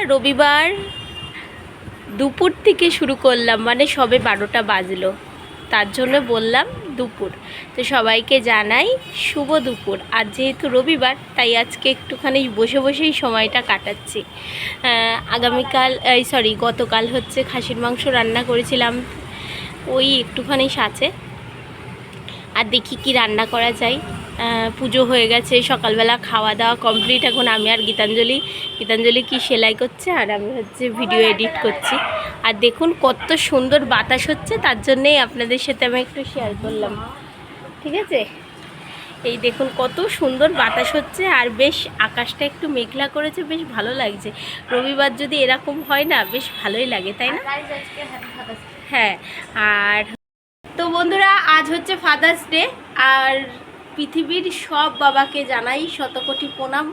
রবিবার দুপুর থেকে শুরু করলাম, মানে সবে 12টা বাজলো, তার জন্য বললাম দুপুর। তো সবাইকে জানাই শুভ দুপুর। আর যেহেতু রবিবার তাই আজকে একটুখানি বসে বসেই সময়টা কাটাচ্ছি। গতকাল হচ্ছে খাসির মাংস রান্না করেছিলাম, ওই একটুখানি সাথে। আর দেখি কি রান্না করা যায়। পুজো হয়ে গেছে, সকালবেলা খাওয়া দাওয়া কমপ্লিট। এখন আমি আর গীতাঞ্জলি কি সেলাই করছে, আর আমি হচ্ছে ভিডিও এডিট করছি। আর দেখুন কত সুন্দর বাতাস হচ্ছে, তার জন্যেই আপনাদের সাথে আমি একটু শেয়ার করলাম। ঠিক আছে, এই দেখুন কত সুন্দর বাতাস হচ্ছে, আর বেশ আকাশটা একটু মেঘলা করেছে, বেশ ভালো লাগছে। রবিবার যদি এরকম হয় না, বেশ ভালোই লাগে, তাই না? হ্যাঁ। আর তো বন্ধুরা, আজ হচ্ছে ফাদার্স ডে, আর পৃথিবীর সব বাবাকে জানাই শতকোটি প্রণাম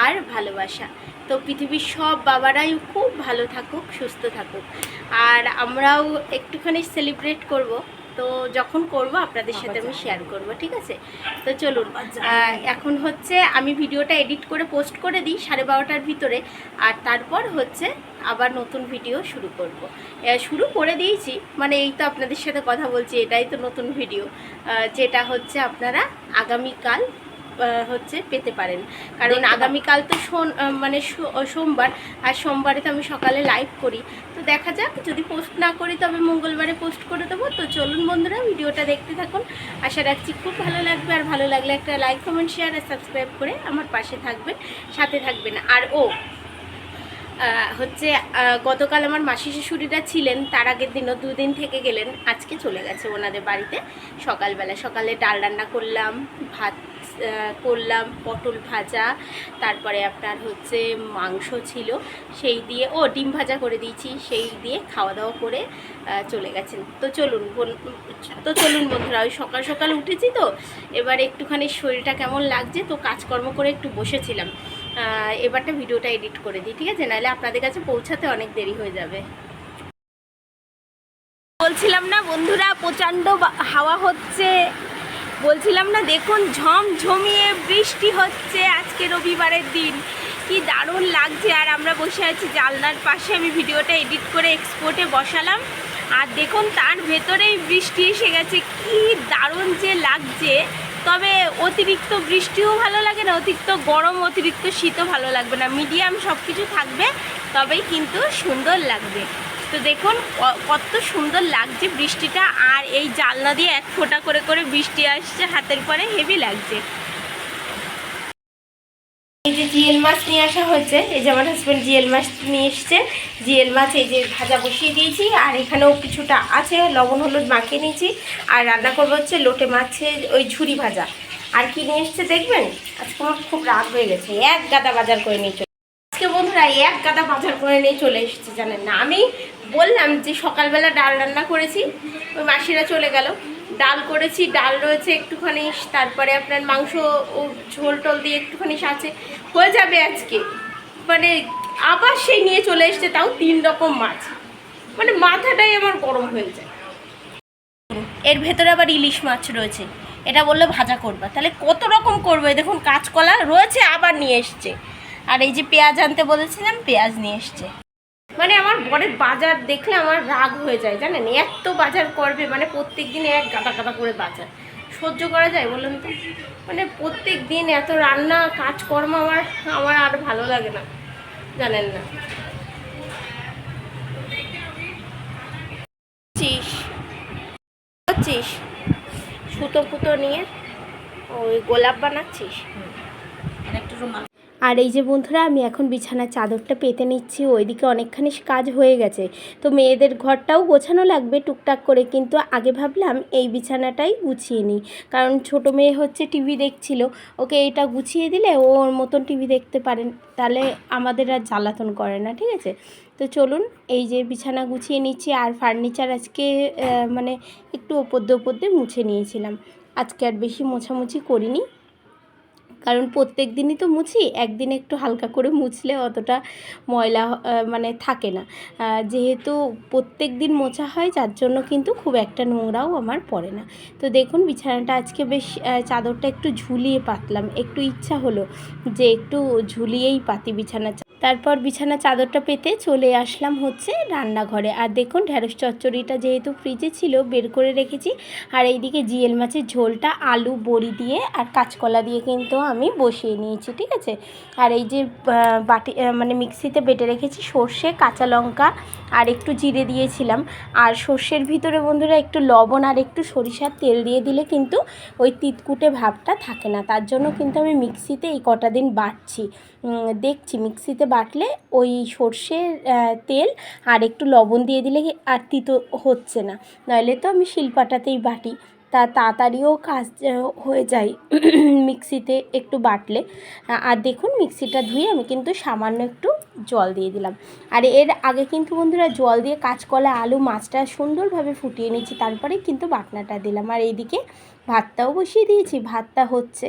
আর ভালোবাসা। তো পৃথিবীর সব বাবারাই খুব ভালো থাকুক, সুস্থ থাকুক, আর আমরাও একটুখানি সেলিব্রেট করব। তো যখন করব আপনাদের সাথে আমি শেয়ার করব, ঠিক আছে? তো চলুন, এখন হচ্ছে আমি ভিডিওটা এডিট করে পোস্ট করে দিই 12:30টার ভিতরে, আর তারপর হচ্ছে আবার নতুন ভিডিও শুরু করে দিয়েছি। মানে এই তো আপনাদের সাথে কথা বলছি, এটাই তো নতুন ভিডিও, যেটা হচ্ছে আপনারা আগামীকাল হচ্ছে পেতে পারেন। কারণ আগামীকাল তো সোমবার, আর সোমবারে তো আমি সকালে লাইভ করি। তো দেখা যাক, যদি পোস্ট না করি তবে মঙ্গলবারে পোস্ট করে দেবো। তো চলুন বন্ধুরা, ভিডিওটা দেখতে থাকুন। আশা রাখছি খুব ভালো লাগবে, আর ভালো লাগলে একটা লাইক, কমেন্ট, শেয়ার আর সাবস্ক্রাইব করে আমার পাশে থাকবেন, সাথে থাকবেন। আর হচ্ছে গতকাল আমার মাসি শাশুড়িরা ছিলেন, তার আগের দিনও 2 দিন থেকে গেলেন, আজকে চলে গেছে ওনাদের বাড়িতে। সকালে ডাল রান্না করলাম, ভাত করলাম, পটল ভাজা, তারপরে আপনার হচ্ছে মাংস ছিল, সেই দিয়ে ডিম ভাজা করে দিয়েছি, সেই দিয়ে খাওয়া দাওয়া করে চলে গেছেন। তো চলুন বন্ধুরা, ওই সকাল সকাল উঠেছি, তো এবার একটুখানি শরীরটা কেমন লাগছে, তো কাজকর্ম করে একটু বসেছিলাম। এবারটা ভিডিওটা এডিট করে দিই, ঠিক আছে? নাহলে আপনাদের কাছে পৌঁছাতে অনেক দেরি হয়ে যাবে। বলছিলাম না বন্ধুরা, প্রচণ্ড হাওয়া হচ্ছে, বলছিলাম না, দেখুন ঝমঝমিয়ে বৃষ্টি হচ্ছে আজকে রবিবারের দিন, কি দারুণ লাগছে। আর আমরা বসে আছি জানলার পাশে, আমি ভিডিওটা এডিট করে এক্সপোর্টে বসালাম, আর দেখুন তার ভেতরেই বৃষ্টি এসে গেছে, কি দারুণ যে লাগছে। তবে অতিরিক্ত বৃষ্টিও ভালো লাগে না, অতিরিক্ত গরম, অতিরিক্ত শীতও ভালো লাগবে না, মিডিয়াম সব কিছু থাকবে, তবেই কিন্তু সুন্দর লাগবে। তো দেখুন কত সুন্দর লাগছে বৃষ্টিটা, আর এই জানলা দিয়ে এক ফোঁটা করে করে বৃষ্টি আসছে হাতের পরে, হেভি লাগছে। এই যে জিএল মাছ নিয়ে আসা হয়েছে, এই যে আমার হাজব্যান্ড জিএল মাছ নিয়ে এসছে। জিএল মাছ এই যে ভাজা বসিয়ে দিয়েছি, আর এখানেও কিছুটা আছে, লবণ হলুদ মাখিয়ে নিয়েছি। আর রান্না করবো হচ্ছে লোটে মাছের ওই ঝুরি ভাজা। আর কি নিয়ে এসছে দেখবেন, আজকে আমার খুব রাগ হয়ে গেছে, এক গাদা বাজার করে নিয়ে চলে আজকে বন্ধুরা, এক গাদা বাজার করে নিয়ে চলে এসেছে। জানেন না, আমি বললাম যে সকালবেলা ডাল রান্না করেছি, ওই মাসিরা চলে গেল, ডাল করেছি, ডাল রয়েছে একটুখানি, তারপরে আপনার মাংস ঝোল টোল দিয়ে একটুখানি আছে, হয়ে যাবে আজকে। মানে আবার সেই নিয়ে চলে এসছে, তাও 3 রকম মাছ, মানে মাথাটাই আমার গরম হয়ে যায়। এর ভেতরে আবার ইলিশ মাছ রয়েছে, এটা বললে ভাজা করবা, তাহলে কত রকম করবে। দেখুন কাঁচকলা রয়েছে, আবার নিয়ে এসছে। আর এই যে পেঁয়াজ আনতে বলেছিলাম, পেঁয়াজ নিয়ে এসছে। মানে আমার বরের বাজার দেখলে আমার রাগ হয়ে যায়, জানেন? এত বাজার করবে, মানে প্রত্যেক দিন এক গাদা গাদা করে বাজার, সহ্য করা যায় বলুন তো? মানে প্রত্যেক দিন এত রান্না কাজকর্ম আমার আর ভালো লাগে না, জানেন না? সুতো ফুতো নিয়ে ওই গোলাপ বানাচ্ছিস। আর এই যে বন্ধুরা, আমি এখন বিছানার চাদরটা পেতে নিচ্ছি, ওইদিকে অনেকখানি কাজ হয়ে গেছে। তো মেয়েদের ঘরটাও গোছানো লাগবে টুকটাক করে, কিন্তু আগে ভাবলাম এই বিছানাটাই গুছিয়ে নিই, কারণ ছোটো মেয়ে হচ্ছে টিভি দেখছিল, ওকে এটা গুছিয়ে দিলে ও ওর মতন টিভি দেখতে পারেন, তাহলে আমাদের আর জ্বালাতন করে না, ঠিক আছে? তো চলুন, এই যে বিছানা গুছিয়ে নিচ্ছি। আর ফার্নিচার আজকে মানে একটু ওপর দিয়ে মুছে নিয়েছিলাম, আজকে আর বেশি মোছামুছি করিনি, কারণ প্রত্যেক দিনই তো মুছি, একদিন একটু হালকা করে মুছলে অতটা ময়লা মানে থাকে না। যেহেতু প্রত্যেক দিন মোছা হয়, যার জন্য কিন্তু খুব একটা নোংরাও আমার পড়ে না। তো দেখুন বিছানাটা আজকে বেশ চাদরটা একটু ঝুলিয়ে পাতলাম, একটু ইচ্ছা হলো যে একটু ঝুলিয়েই পাতি বিছানা। তারপর বিছানা চাদরটা পেতে চলে আসলাম হচ্ছে রান্নাঘরে। আর দেখুন ঢ্যাঁড়স চচ্চড়িটা যেহেতু ফ্রিজে ছিল বের করে রেখেছি। আর এইদিকে জিয়েল মাছের ঝোলটা আলু বড়ি দিয়ে আর কাঁচকলা দিয়ে কিন্তু আমি বসিয়ে নিয়েছি, ঠিক আছে। আর এই যে বাটি মানে মিক্সিতে বেটে রেখেছি সর্ষে, কাঁচা লঙ্কা আর একটু জিরে দিয়েছিলাম। আর সর্ষের ভিতরে বন্ধুরা একটু লবণ আর একটু সরিষার তেল দিয়ে দিলে কিন্তু ওই তিতকুটে ভাবটা থাকে না। তার জন্য কিন্তু আমি মিক্সিতে এই কটা দিন বাটছি, দেখছি মিক্সিতে বাটলে ওই সর্ষের তেল আর একটু লবণ দিয়ে দিলে আর তিতো হচ্ছে না। নইলে তো আমি শিলপাটাতেই বাটি, তা তাড়াতাড়িও কাজ হয়ে যায় মিক্সিতে একটু বাটলে। আর দেখুন মিক্সিটা ধুয়ে আমি কিন্তু সামান্য একটু জল দিয়ে দিলাম। আর এর আগে কিন্তু বন্ধুরা জল দিয়ে কাঁচকলা আলু মাছটা সুন্দরভাবে ফুটিয়ে নিচ্ছি, তারপরে কিন্তু বাটনাটা দিলাম। আর এইদিকে ভাতটাও বসিয়ে দিয়েছি, ভাতটা হচ্ছে।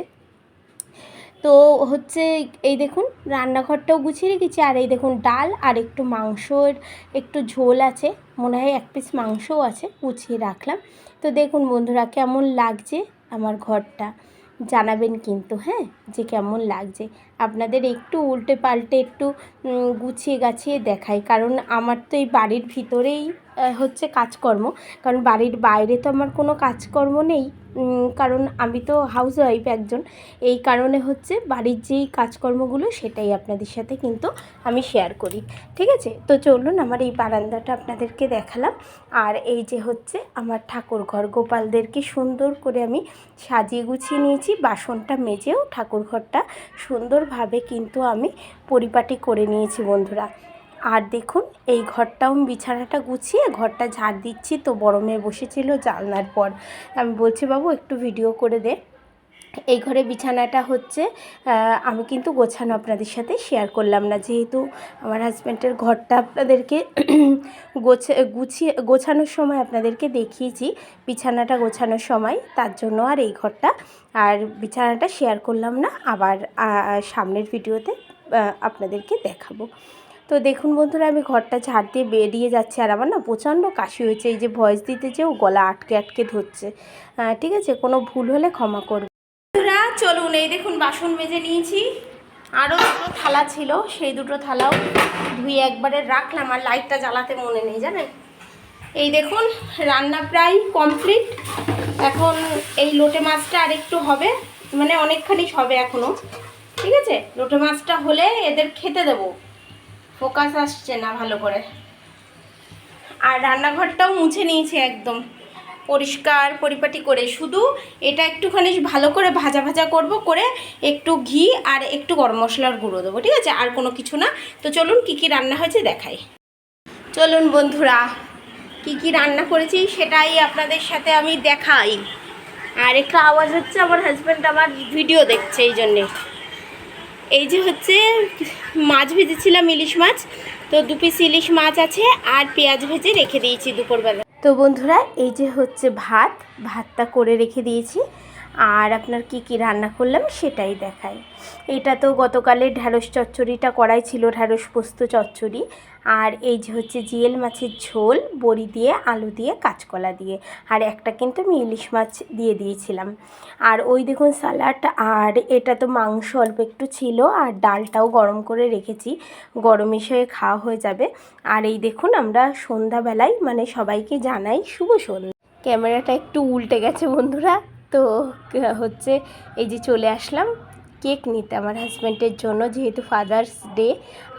তো হচ্ছে এই দেখুন রান্নাঘরটাও গুছিয়ে রেখেছি। আর এই দেখুন ডাল আর একটু মাংসর একটু ঝোল আছে, মনে হয় 1 পিস মাংসও আছে, গুছিয়ে রাখলাম। তো দেখুন বন্ধুরা কেমন লাগছে আমার ঘরটা, জানাবেন কিন্তু হ্যাঁ যে কেমন লাগছে। আপনাদের একটু উল্টে পাল্টে একটু গুছিয়ে গাছিয়ে দেখাই, কারণ আমার তো এই বাড়ির ভিতরেই হচ্ছে কাজকর্ম, কারণ বাড়ির বাইরে তো আমার কোনো কাজকর্ম নেই, কারণ আমি তো হাউসওয়াইফ একজন। এই কারণে হচ্ছে বাড়ির যেই কাজকর্মগুলো সেটাই আপনাদের সাথে কিন্তু আমি শেয়ার করি, ঠিক আছে। তো চলুন আমার এই বারান্দাটা আপনাদেরকে দেখালাম। আর এই যে হচ্ছে আমার ঠাকুর ঘর, গোপালদেরকে সুন্দর করে আমি সাজিয়ে গুছিয়ে নিয়েছি, বাসনটা মেজেও ঠাকুর ঘরটা সুন্দরভাবে কিন্তু আমি পরিপাটি করে নিয়েছি বন্ধুরা। আর দেখুন এই ঘরটাও বিছানাটা গুছিয়ে ঘরটা ঝাড় দিচ্ছি। তো বড় মেয়ে বসেছিল জানলার পর, আমি বলছি বাবু একটু ভিডিও করে দে। এই ঘরে বিছানাটা হচ্ছে আমি কিন্তু গোছানো আপনাদের সাথে শেয়ার করলাম না, যেহেতু আমার হাজব্যান্ডের ঘরটা আপনাদেরকে গোছানোর সময় আপনাদেরকে দেখিয়েছি বিছানাটা গোছানোর সময়, তার জন্য আর এই ঘরটা আর বিছানাটা শেয়ার করলাম না, আবার সামনের ভিডিওতে আপনাদেরকে দেখাবো। তো দেখুন বন্ধুরা আমি ঘরটা ঝাড় দিয়ে বেরিয়ে যাচ্ছি। আর আমার না প্রচণ্ড কাশি হয়েছে, এই যে ভয়েস দিতে যেও গলা আটকে আটকে ধরছে, ঠিক আছে, কোনো ভুল হলে ক্ষমা করবে। বন্ধুরা চলুন এই দেখুন বাসন মেজে নিয়েছি, আরও দুটো থালা ছিল সেই দুটো থালাও ধুয়ে একবারে রাখলাম। আর লাইটটা জ্বালাতে মনে নেই জানেন। এই দেখুন রান্না প্রায় কমপ্লিট। এখন এই লোটে মাছটা আর একটু হবে, মানে অনেকখানি হবে এখনও, ঠিক আছে। লোটে মাছটা হলে এদের খেতে দেবো, ফোকাস আসছে না ভালো করে। আর রান্নাঘরটাও মুছে নিয়েছি একদম পরিষ্কার পরিপাটি করে, শুধু এটা একটুখানি ভালো করে ভাজা ভাজা করব, করে একটু ঘি আর একটু গরম মশলার গুঁড়ো দেবো, ঠিক আছে, আর কোনো কিছু না। তো চলুন কী কী রান্না হয়েছে দেখাই। চলুন বন্ধুরা কী কী রান্না করেছি সেটাই আপনাদের সাথে আমি দেখাই। আর একটু আওয়াজ হচ্ছে, আমার হাজব্যান্ড আমার ভিডিও দেখছে এই জন্যে। এই যে হচ্ছে মাছ ভেজেছিলাম, ইলিশ মাছ, তো 2 পিস ইলিশ মাছ আছে আর পেঁয়াজ ভেজে রেখে দিয়েছি দুপুরবেলা। তো বন্ধুরা এই যে হচ্ছে ভাতটা করে রেখে দিয়েছি। আর আপনার কি কি রান্না করলাম সেটাই দেখাই। এটা তো গতকালের ঢ্যাঁড়স চচ্চড়িটা করাই ছিল, ঢ্যাঁড়স পোস্ত চচ্চড়ি। আর এই যে হচ্ছে জিয়েল মাছের ঝোল বড়ি দিয়ে আলু দিয়ে কাঁচকলা দিয়ে, আর একটা কিন্তু আমি ইলিশ মাছ দিয়ে দিয়েছিলাম। আর ওই দেখুন স্যালাড, আর এটা তো মাংস অল্প একটু ছিল, আর ডালটাও গরম করে রেখেছি, গরম মিশিয়ে খাওয়া হয়ে যাবে। আর এই দেখুন আমরা সন্ধ্যাবেলায় মানে সবাইকে জানাই শুভ সন্ধ্যা। ক্যামেরাটা একটু উল্টে গেছে বন্ধুরা, তো হচ্ছে এই যে চলে আসলাম কেক নিতে আমার হাজব্যান্ডের জন্য, যেহেতু ফাদার্স ডে।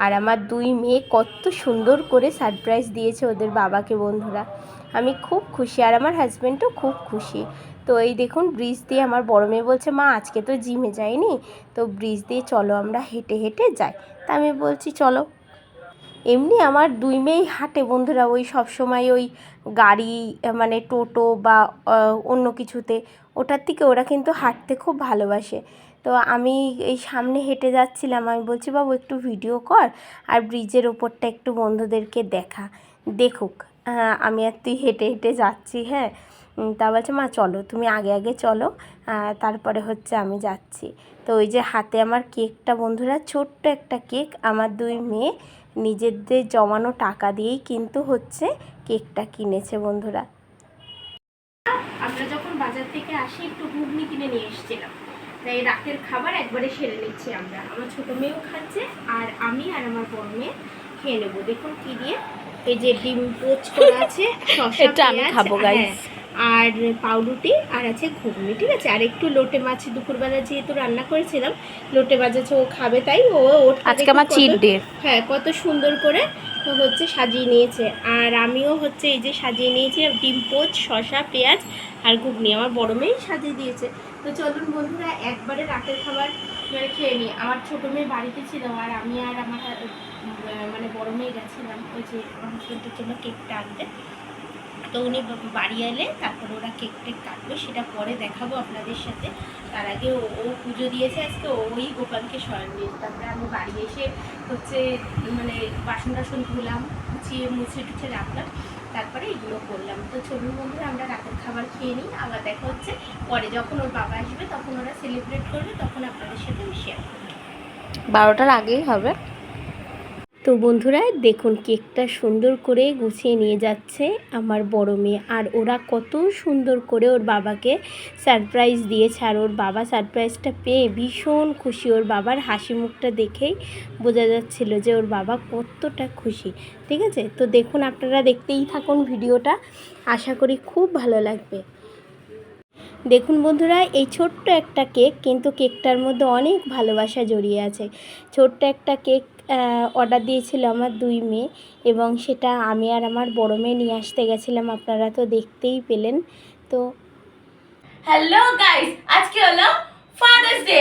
আর আমার 2 মেয়ে কত সুন্দর করে সারপ্রাইজ দিয়েছে ওদের বাবাকে বন্ধুরা, আমি খুব খুশি আর আমার হাজব্যান্ডও খুব খুশি। তো এই দেখুন ব্রিজ দিয়ে আমার বড় মেয়ে বলছে মা আজকে তো জিমে যাইনি, তো ব্রিজ দিয়ে চলো আমরা হেঁটে হেঁটে যাই। তা আমি বলছি চলো। এমনি আমার 2 মেয়েই হাঁটে বন্ধুরা, ওই সব সময় ওই গাড়ি মানে টোটো বা অন্য কিছুতে, ওটার থেকে ওরা কিন্তু হাঁটতে খুব ভালোবাসে। তো আমি এই সামনে হেঁটে যাচ্ছিলাম, আমি বলছি বাবু একটু ভিডিও কর আর ব্রিজের ওপরটা একটু বন্ধুদেরকে দেখুক আমি আর তুই হেঁটে হেঁটে যাচ্ছি। হ্যাঁ, তা বলছে মা চলো তুমি আগে আগে চলো, তারপরে হচ্ছে আমি যাচ্ছি। তো ওই যে হাতে আমার কেকটা বন্ধুরা, ছোট্ট একটা কেক, আমার 2 মেয়ে নিজেদের জমানো টাকা দিয়েই কিন্তু হচ্ছে কেকটা কিনেছে বন্ধুরা। আমরা যখন বাজার থেকে আসি একটু ঘুগনি কিনে নিয়ে এসেছিলাম, তাই রাতের খাবার একবারে সেরে নিচ্ছি আমরা। আমার ছোটো মেয়েও খাচ্ছে আর আমি আর আমার বড় মেয়ে খেয়ে নেবো। দেখুন কি দিয়ে, এই যে ডিম পোচ করা আছে, শসা আমি খাবো গাইস, আর পাউরুটি আর আছে ঘুগনি, ঠিক আছে। আর একটু লোটে মাছ দুপুরবেলা যেহেতু রান্না করেছিলাম, লোটে মাছ আছে, ও খাবে, তাই ওর আজকে আমার চিট ডে। হ্যাঁ, কত সুন্দর করে হচ্ছে সাজিয়ে নিয়েছে। আর আমিও হচ্ছে এই যে সাজিয়ে নিয়েছি ডিম পোচ, শসা, পেঁয়াজ আর ঘুগনি। আমার বড় মেয়েই সাজিয়ে দিয়েছে। তো চলুন বন্ধুরা একবারে রাতের খাবার মানে খেয়ে নিই। আমার ছোটো মেয়ে বাড়িতে ছিল আর আমি আর আমার মানে বড় মেয়ে গেছিলাম ওই যে আমার হাজবেন্ডের জন্য কেকটা আনতে। তো উনি বাড়ি এলে তারপরে ওরা কেক টেক কাটবে, সেটা পরে দেখাবো আপনাদের সাথে। তার আগে ও পুজো দিয়েছে আজকে, ওই গোপালকে শয়ন দিয়েছে। তারপরে আমি বাড়ি এসে হচ্ছে মানে বাসন টাসন ধুলাম, মুছে টুছে রাখলাম, তারপরে এগুলো করলাম। তো চলুন বন্ধুরা আমরা রাতের খাবার খেয়ে নিই, আবার দেখা হচ্ছে পরে যখন ওর বাবা আসবে, তখন ওরা সেলিব্রেট করবে, তখন আপনাদের সাথে আমি শেয়ার করবো। 12টার আগেই হবে। তো বন্ধুরা দেখুন কেকটা সুন্দর করে গুছিয়ে নিয়ে যাচ্ছে আমার বড় মেয়ে, আর ওরা কত সুন্দর করে ওর বাবাকে সারপ্রাইজ দিয়েছে। আর ওর বাবা সারপ্রাইজটা পেয়ে ভীষণ খুশি, ওর বাবার হাসি মুখটা দেখেই বোঝা যাচ্ছিল যে ওর বাবা কতটা খুশি, ঠিক আছে। তো দেখুন আপনারা দেখতেই থাকুন ভিডিওটা, আশা করি খুব ভালো লাগবে। দেখুন বন্ধুরা এই ছোট্ট একটা কেক, কিন্তু কেকটার মধ্যে অনেক ভালোবাসা জড়িয়ে আছে। ছোট্ট একটা কেক অর্ডার দিয়েছিল আমার দুই মেয়ে, এবং সেটা আমি আর আমার বড় মেয়ে নিয়ে আসতে গেছিলাম, আপনারা তো দেখতেই পেলেন। তো হ্যালো গাইস, আজকে হলো ফাদার্স ডে।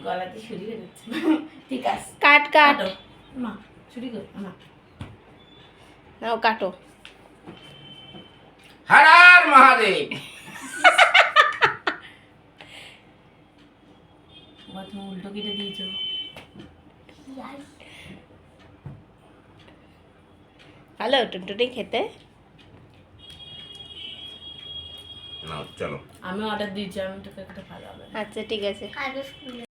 গলাতে ছুরি হয়ে যাচ্ছে, ঠিক আছে কাট কাট মা, ছুরি কর মা, নাও কাটো। হর হর মহাদেব। তুমি উল্টো কেটে দিয়েছো। ভালো টুনটুনি খেতে। নাও চলো, আমি অর্ডার দিয়েছি, আমি তোকে একটা ভালো হবে। আচ্ছা ঠিক আছে।